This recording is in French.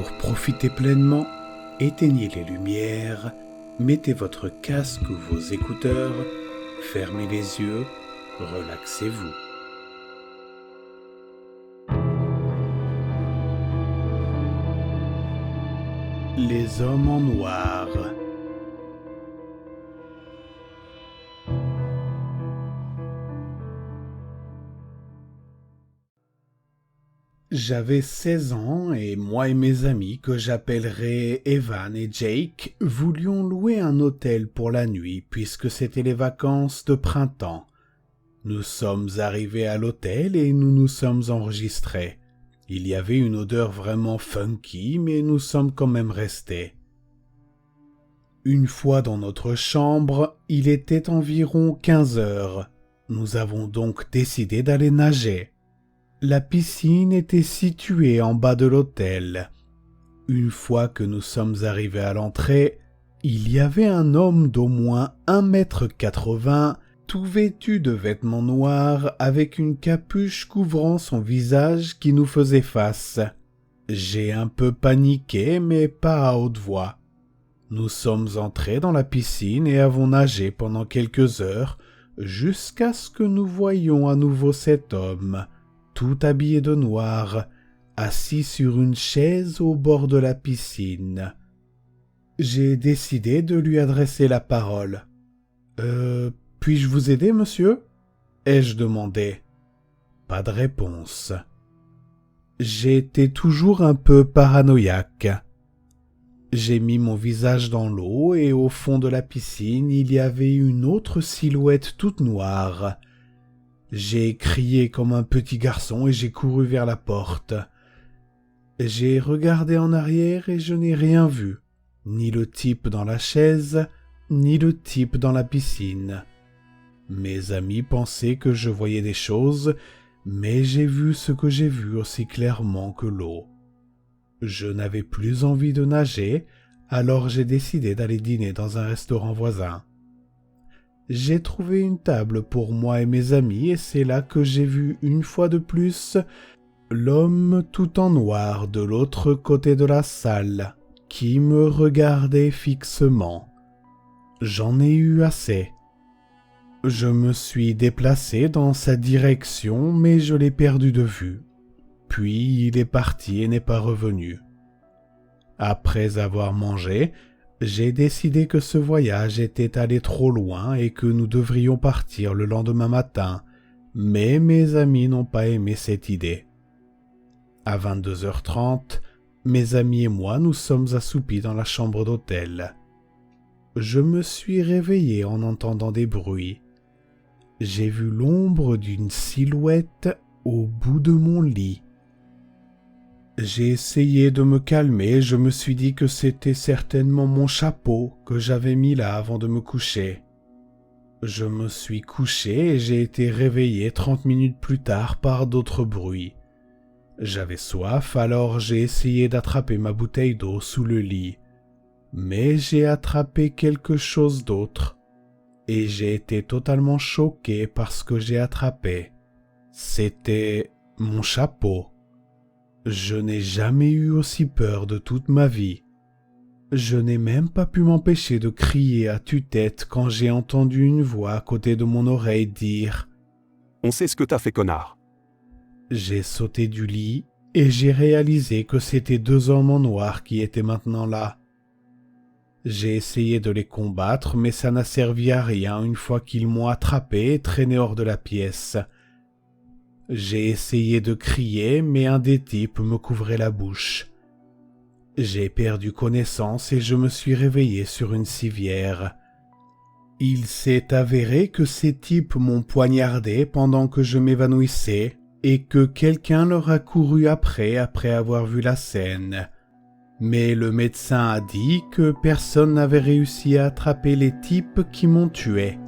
Pour profiter pleinement, éteignez les lumières, mettez votre casque ou vos écouteurs, fermez les yeux, relaxez-vous. Les hommes en noir. J'avais 16 ans et moi et mes amis que j'appellerais Evan et Jake voulions louer un hôtel pour la nuit puisque c'était les vacances de printemps. Nous sommes arrivés à l'hôtel et nous nous sommes enregistrés. Il y avait une odeur vraiment funky mais nous sommes quand même restés. Une fois dans notre chambre, il était environ 15 heures. Nous avons donc décidé d'aller nager. La piscine était située en bas de l'hôtel. Une fois que nous sommes arrivés à l'entrée, il y avait un homme d'au moins 1,80 m, tout vêtu de vêtements noirs, avec une capuche couvrant son visage qui nous faisait face. J'ai un peu paniqué, mais pas à haute voix. Nous sommes entrés dans la piscine et avons nagé pendant quelques heures, jusqu'à ce que nous voyions à nouveau cet homme, tout habillé de noir, assis sur une chaise au bord de la piscine. J'ai décidé de lui adresser la parole. « Puis-je vous aider, monsieur ?» ai-je demandé. Pas de réponse. J'étais toujours un peu paranoïaque. J'ai mis mon visage dans l'eau et au fond de la piscine, il y avait une autre silhouette toute noire. J'ai crié comme un petit garçon et j'ai couru vers la porte. J'ai regardé en arrière et je n'ai rien vu, ni le type dans la chaise, ni le type dans la piscine. Mes amis pensaient que je voyais des choses, mais j'ai vu ce que j'ai vu aussi clairement que l'eau. Je n'avais plus envie de nager, alors j'ai décidé d'aller dîner dans un restaurant voisin. J'ai trouvé une table pour moi et mes amis et c'est là que j'ai vu une fois de plus l'homme tout en noir de l'autre côté de la salle qui me regardait fixement. J'en ai eu assez. Je me suis déplacé dans sa direction mais je l'ai perdu de vue. Puis il est parti et n'est pas revenu. Après avoir mangé, j'ai décidé que ce voyage était allé trop loin et que nous devrions partir le lendemain matin, mais mes amis n'ont pas aimé cette idée. À 22h30, mes amis et moi nous sommes assoupis dans la chambre d'hôtel. Je me suis réveillé en entendant des bruits. J'ai vu l'ombre d'une silhouette au bout de mon lit. J'ai essayé de me calmer et je me suis dit que c'était certainement mon chapeau que j'avais mis là avant de me coucher. Je me suis couché et j'ai été réveillé 30 minutes plus tard par d'autres bruits. J'avais soif, alors j'ai essayé d'attraper ma bouteille d'eau sous le lit. Mais j'ai attrapé quelque chose d'autre. Et j'ai été totalement choqué par ce que j'ai attrapé. C'était mon chapeau. Je n'ai jamais eu aussi peur de toute ma vie. Je n'ai même pas pu m'empêcher de crier à tue-tête quand j'ai entendu une voix à côté de mon oreille dire « On sait ce que t'as fait, connard !» J'ai sauté du lit et j'ai réalisé que c'était 2 hommes en noir qui étaient maintenant là. J'ai essayé de les combattre, mais ça n'a servi à rien une fois qu'ils m'ont attrapé et traîné hors de la pièce. J'ai essayé de crier, mais un des types me couvrait la bouche. J'ai perdu connaissance et je me suis réveillé sur une civière. Il s'est avéré que ces types m'ont poignardé pendant que je m'évanouissais et que quelqu'un leur a couru après avoir vu la scène. Mais le médecin a dit que personne n'avait réussi à attraper les types qui m'ont tué.